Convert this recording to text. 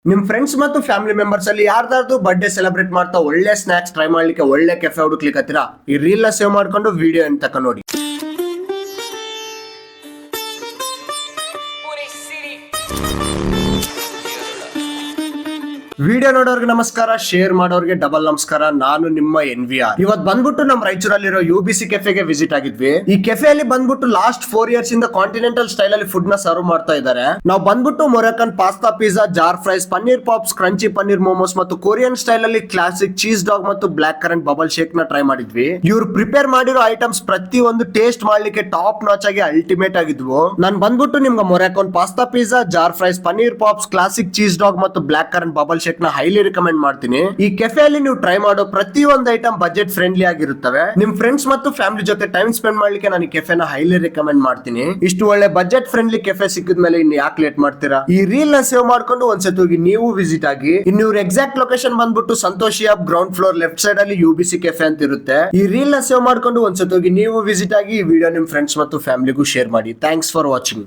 ನಿಮ್ ಫ್ರೆಂಡ್ಸ್ ಮತ್ತು family members ಅಲ್ಲಿ ಯಾರ್ದಾದ್ರು ಬರ್ಡೇ ಸೆಲೆಬ್ರೇಟ್ ಮಾಡ್ತಾ ಒಳ್ಳೆ ಸ್ನಾಕ್ಸ್ ಟ್ರೈ ಮಾಡ್ಲಿಕ್ಕೆ ಒಳ್ಳೆ ಕೆಫೆ ಹುಡುಕ್ಲಿಕ್ಕತ್ತೀರಾ? ಈ ರೀಲ್ ನ ಸೇವ್ ಮಾಡ್ಕೊಂಡು ವಿಡಿಯೋ ಎಂತ ತಕ ನೋಡಿ. ವಿಡಿಯೋ ನೋಡೋರ್ಗೆ ನಮಸ್ಕಾರ, ಶೇರ್ ಮಾಡೋರ್ಗೆ ಡಬಲ್ ನಮಸ್ಕಾರ. ನಾನು ನಿಮ್ಮ NVR. ಇವತ್ ಬಂದ್ಬಿಟ್ಟು ನಮ್ ರಾಯಚೂರಲ್ಲಿರೋ UBC ಕೆಫೆಗೆ ವಿಸಿಟ್ ಆಗಿದ್ವಿ. ಈ ಕೆಫೆಯಲ್ಲಿ ಬಂದ್ಬಿಟ್ಟು ಲಾಸ್ಟ್ 4 years ಇಂದ ಕಾಂಟಿನೆಂಟಲ್ ಸ್ಟೈಲ್ ಅಲ್ಲಿ ಫುಡ್ ನ ಸರ್ವ್ ಮಾಡ್ತಾ ಇದ್ದಾರೆ. ನಾವು ಬಂದ್ಬಿಟ್ಟು Moroccan pasta, pizza, jar fries, paneer pops, crunchy paneer momos ಮತ್ತು ಕೊರಿಯನ್ ಸ್ಟೈಲ್ ಅಲ್ಲಿ ಕ್ಲಾಸಿಕ್ ಚೀಸ್ ಡಾಗ್ ಮತ್ತು ಬ್ಲಾಕ್ ಕರೆಂಟ್ ಬಬಲ್ ಶೇಕ್ ನ ಟ್ರೈ ಮಾಡಿದ್ವಿ. ಇವ್ರು ಪ್ರಿಪೇರ್ ಮಾಡಿರೋ ಐಟಮ್ಸ್ ಪ್ರತಿ ಒಂದು ಟೇಸ್ಟ್ ಮಾಡ್ಲಿಕ್ಕೆ ಟಾಪ್ ನಾಚ್ ಆಗಿ ಅಲ್ಟಿಮೇಟ್ ಆಗಿದ್ವು. ನಾನ್ ಬಂದ್ಬಿಟ್ಟು ನಿಮ್ಗೆ Moroccan pasta, pizza, jar fries, paneer pops, classic cheese dog ಮತ್ತು ಬ್ಲಾಕ್ ಕರೆಂಟ್ ಬಬಲ್ ಶೇಕ್ ನ ಹೈಲಿ ರಿಕಮೆಂಡ್ ಮಾಡ್ತೀನಿ. ಈ ಕೆಫೆ ಅಲ್ಲಿ ನೀವು ಟ್ರೈ ಮಾಡೋ ಪ್ರತಿ ಒಂದು ಐಟಮ್ ಬಜೆಟ್ ಫ್ರೆಂಡ್ಲಿ ಆಗಿರುತ್ತವೆ. ನಿಮ್ ಫ್ರೆಂಡ್ಸ್ ಮತ್ತು ಫ್ಯಾಮಿಲಿ ಜೊತೆ ಟೈಮ್ ಸ್ಪೆಂಡ್ ಮಾಡ್ಲಿಕ್ಕೆ ನಾನು ಈ ಕೆಫೆನ ಹೈಲಿ ರಿಕಮೆಂಡ್ ಮಾಡ್ತೀನಿ. ಇಷ್ಟು ಒಳ್ಳೆ ಬಜೆಟ್ ಫ್ರೆಂಡ್ಲಿ ಕೆಫೆ ಸಿಕ್ಕಿದ್ಮೇಲೆ ಇನ್ನು ಯಾಕೆ ಲೇಟ್ ಮಾಡ್ತೀರಾ? ಈ ರೀಲ್ ನ ಸೇವ್ ಮಾಡ್ಕೊಂಡು ಒಂದ್ಸತಿ ಹೋಗಿ ನೀವು ವಿಸಿಟ್ ಆಗಿ. ಇನ್ನು ಇವ್ರ ಎಕ್ಸಾಕ್ಟ್ ಲೊಕೇಶನ್ ಬಂದ್ಬಿಟ್ಟು Santoshi hub ground floor left side ಅಲ್ಲಿ UBC ಕೆಫೆ ಅಂತ ಇರುತ್ತೆ. ಈ ರೀಲ್ ನ ಸೇವ್ ಮಾಡ್ಕೊಂಡು ಒಂದ್ಸತಿ ಹೋಗಿ ನೀವು ವಿಸಿಟ್ ಆಗಿ. ಈ ವಿಡಿಯೋ ನಿಮ್ ಫ್ರೆಂಡ್ಸ್ ಮತ್ತು ಫ್ಯಾಮಿಲಿಗೂ ಶೇರ್ ಮಾಡಿ. Thanks for watching.